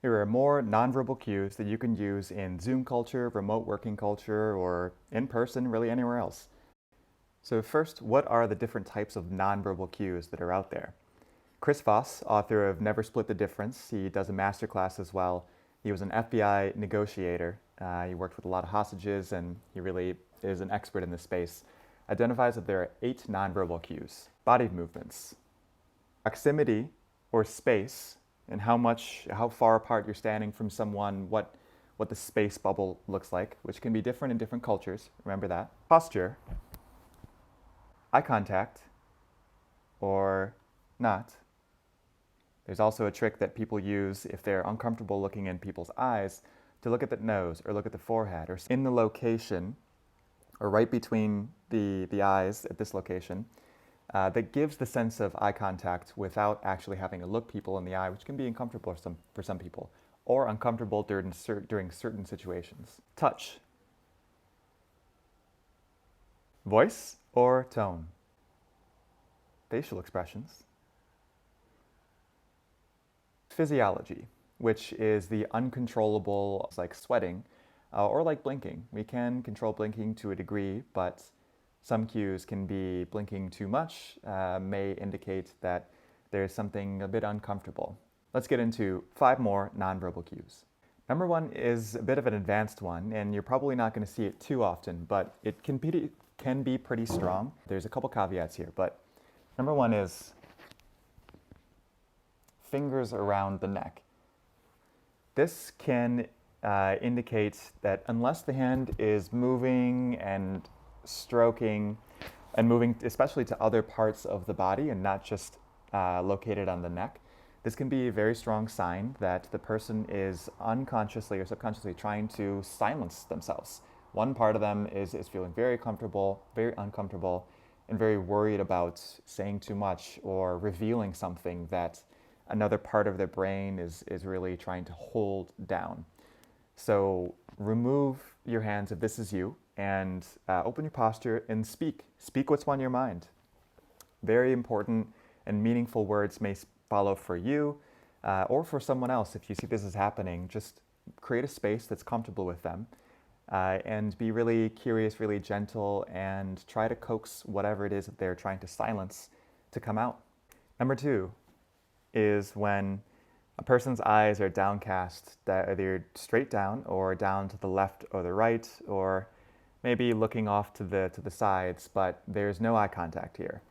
Here are more nonverbal cues that you can use in Zoom culture, remote working culture, or in person, really anywhere else. So first, what are the different types of nonverbal cues that are out there? Chris Voss, author of Never Split the Difference, he does a masterclass as well. He was an FBI negotiator. He worked with a lot of hostages, and he really is an expert in this space. Identifies that there are 8 nonverbal cues. Body movements, proximity or space, and how far apart you're standing from someone, what the space bubble looks like, which can be different in different cultures. Remember that. Posture, eye contact, or not. There's also a trick that people use if they're uncomfortable looking in people's eyes to look at the nose or look at the forehead or in the location or right between the eyes at this location that gives the sense of eye contact without actually having to look people in the eye, which can be uncomfortable for some people or uncomfortable during certain situations. Touch, voice or tone, facial expressions. Physiology, which is the uncontrollable, like sweating or like blinking. We can control blinking to a degree, but some cues can be blinking too much, may indicate that there's something a bit uncomfortable. Let's get into 5 more nonverbal cues. Number 1 is a bit of an advanced one, and you're probably not going to see it too often, but it can be pretty strong. There's a couple caveats here, but number 1 is fingers around the neck. This can indicate that unless the hand is moving and stroking and moving especially to other parts of the body and not just located on the neck, this can be a very strong sign that the person is unconsciously or subconsciously trying to silence themselves. One part of them is feeling very comfortable, very uncomfortable, and very worried about saying too much or revealing something that another part of their brain is really trying to hold down. So remove your hands if this is you and open your posture and speak. Speak what's on your mind. Very important and meaningful words may follow for you or for someone else. If you see this is happening, just create a space that's comfortable with them and be really curious, really gentle, and try to coax whatever it is that they're trying to silence to come out. Number 2 is when a person's eyes are downcast, that either straight down or down to the left or the right, or maybe looking off to the sides, but there's no eye contact here.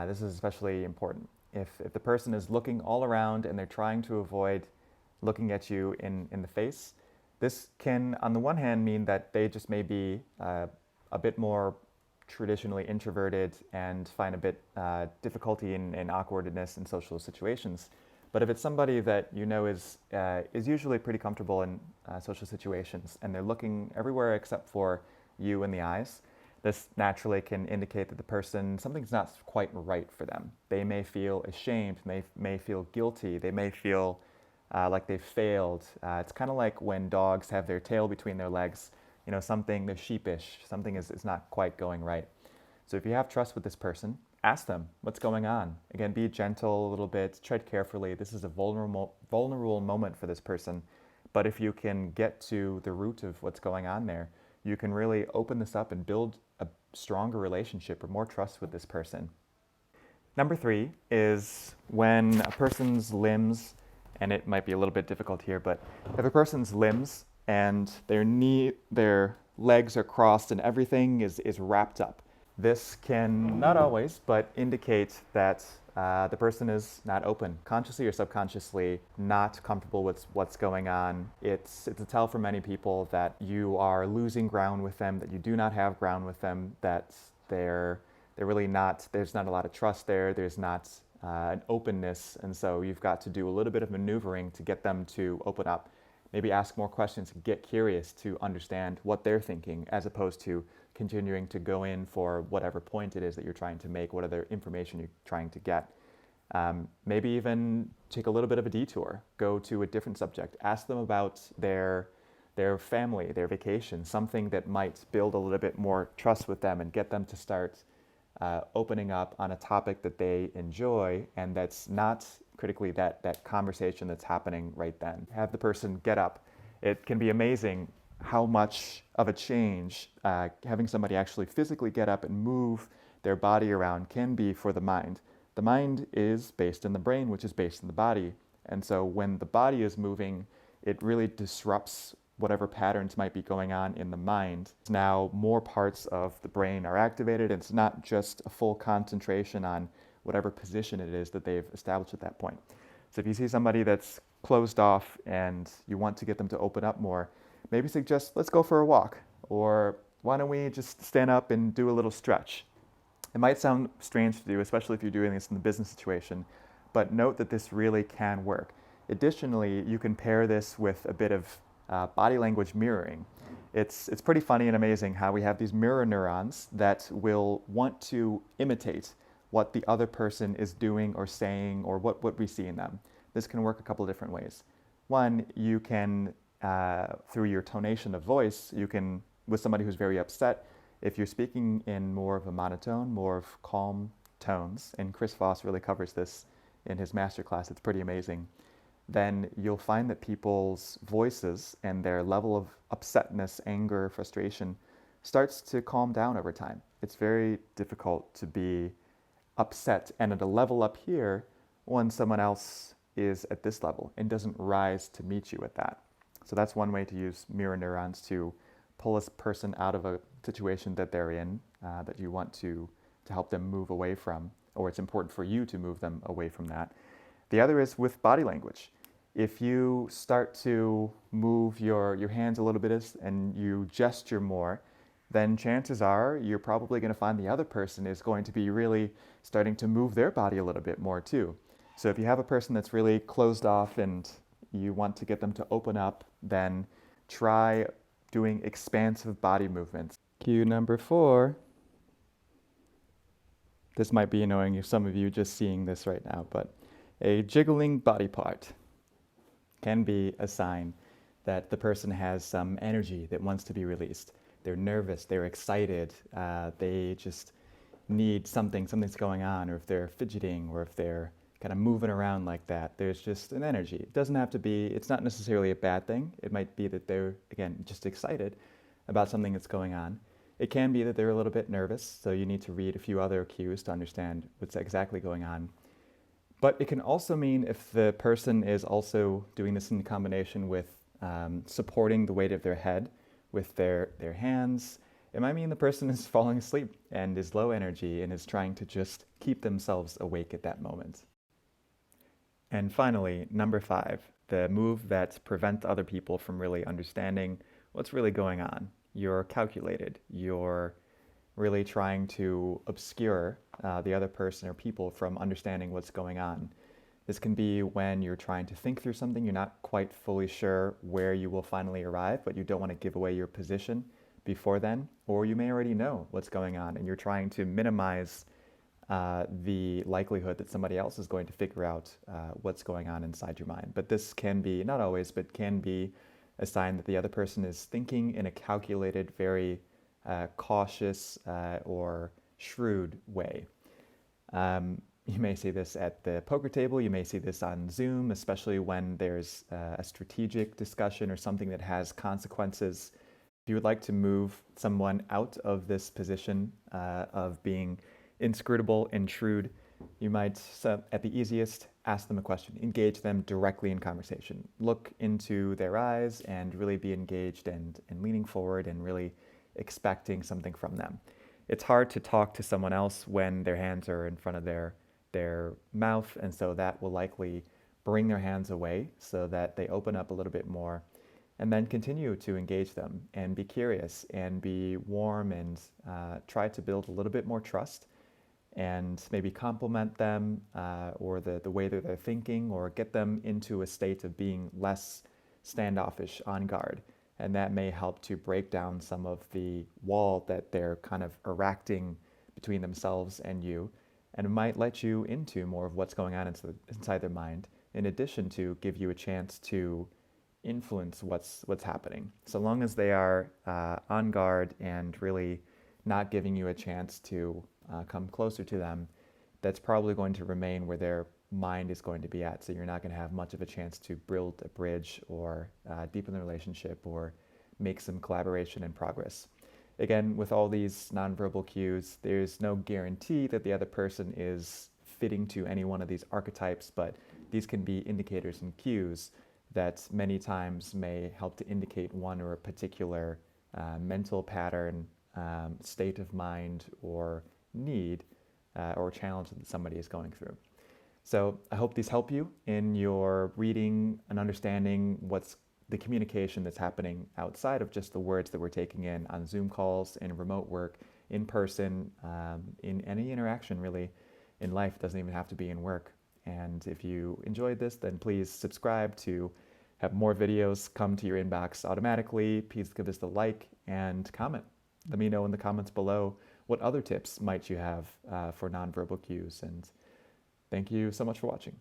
This is especially important. If the person is looking all around and they're trying to avoid looking at you in the face, this can, on the one hand, mean that they just may be a bit more traditionally introverted and find a bit difficulty in awkwardness in social situations. But if it's somebody that you know is usually pretty comfortable in social situations and they're looking everywhere except for you in the eyes, this naturally can indicate that the person, something's not quite right for them. They may feel ashamed, may feel guilty, they may feel like they've failed. It's kind of like when dogs have their tail between their legs. You know, they're sheepish, something is not quite going right. So if you have trust with this person, ask them what's going on. Again, be gentle a little bit, tread carefully. This is a vulnerable moment for this person. But if you can get to the root of what's going on there, you can really open this up and build a stronger relationship or more trust with this person. Number 3 is when a person's limbs, and it might be a little bit difficult here, but if a person's limbs and their legs are crossed and everything is wrapped up. This can, not always, but indicate that the person is not open, consciously or subconsciously, not comfortable with what's going on. It's a tell for many people that you are losing ground with them, that you do not have ground with them, that they're really not, there's not a lot of trust there, there's not an openness, and so you've got to do a little bit of maneuvering to get them to open up. Maybe ask more questions, get curious to understand what they're thinking, as opposed to continuing to go in for whatever point it is that you're trying to make, what other information you're trying to get. Maybe even take a little bit of a detour, go to a different subject, ask them about their family, their vacation, something that might build a little bit more trust with them and get them to start opening up on a topic that they enjoy and that's not critically that conversation that's happening right then. Have the person get up. It can be amazing how much of a change having somebody actually physically get up and move their body around can be for the mind. The mind is based in the brain, which is based in the body. And so when the body is moving, it really disrupts whatever patterns might be going on in the mind. Now more parts of the brain are activated. It's not just a full concentration on whatever position it is that they've established at that point. So if you see somebody that's closed off and you want to get them to open up more, maybe suggest, let's go for a walk, or why don't we just stand up and do a little stretch. It might sound strange to do, especially if you're doing this in the business situation, but note that this really can work. Additionally, you can pair this with a bit of body language mirroring. It's pretty funny and amazing how we have these mirror neurons that will want to imitate what the other person is doing or saying or what we see in them. This can work a couple of different ways. One, you can, through your tonation of voice, you can, with somebody who's very upset, if you're speaking in more of a monotone, more of calm tones, and Chris Voss really covers this in his masterclass, it's pretty amazing, then you'll find that people's voices and their level of upsetness, anger, frustration starts to calm down over time. It's very difficult to be upset and at a level up here when someone else is at this level and doesn't rise to meet you at that. So that's one way to use mirror neurons to pull a person out of a situation that they're in, that you want to help them move away from, or it's important for you to move them away from that. The other is with body language. If you start to move your hands a little bit and you gesture more, then chances are you're probably going to find the other person is going to be really starting to move their body a little bit more too. So if you have a person that's really closed off and you want to get them to open up, then try doing expansive body movements. Cue number 4. This might be annoying if some of you just seeing this right now, but a jiggling body part can be a sign that the person has some energy that wants to be released. They're nervous, they're excited, they just need something's going on, or if they're fidgeting, or if they're kind of moving around like that, there's just an energy. It doesn't have to be, it's not necessarily a bad thing. It might be that they're, again, just excited about something that's going on. It can be that they're a little bit nervous, so you need to read a few other cues to understand what's exactly going on. But it can also mean if the person is also doing this in combination with supporting the weight of their head with their hands, it might mean the person is falling asleep and is low energy and is trying to just keep themselves awake at that moment. And finally, number 5, the move that prevents other people from really understanding what's really going on. You're calculated. You're really trying to obscure the other person or people from understanding what's going on. This can be when you're trying to think through something, you're not quite fully sure where you will finally arrive, but you don't want to give away your position before then, or you may already know what's going on and you're trying to minimize the likelihood that somebody else is going to figure out what's going on inside your mind. But this can be, not always, but can be a sign that the other person is thinking in a calculated, very cautious or shrewd way. You may see this at the poker table, you may see this on Zoom, especially when there's a strategic discussion or something that has consequences. If you would like to move someone out of this position of being inscrutable and shrewd, you might, at the easiest, ask them a question. Engage them directly in conversation. Look into their eyes and really be engaged and leaning forward and really expecting something from them. It's hard to talk to someone else when their hands are in front of their mouth, and so that will likely bring their hands away so that they open up a little bit more, and then continue to engage them and be curious and be warm and try to build a little bit more trust and maybe compliment them or the way that they're thinking, or get them into a state of being less standoffish, on guard. And that may help to break down some of the wall that they're kind of erecting between themselves and you, and it might let you into more of what's going on inside their mind, in addition to give you a chance to influence what's happening. So long as they are on guard and really not giving you a chance to come closer to them, that's probably going to remain where they're mind is going to be at. So you're not going to have much of a chance to build a bridge or deepen the relationship or make some collaboration and progress. Again, with all these nonverbal cues, there's no guarantee that the other person is fitting to any one of these archetypes, but these can be indicators and cues that many times may help to indicate one or a particular mental pattern, state of mind, or need or challenge that somebody is going through. So I hope these help you in your reading and understanding what's the communication that's happening outside of just the words that we're taking in on Zoom calls, in remote work, in person, in any interaction really in life. It doesn't even have to be in work. And if you enjoyed this, then please subscribe to have more videos come to your inbox automatically. Please give this a like and comment. Let me know in the comments below what other tips might you have for nonverbal cues. And thank you so much for watching.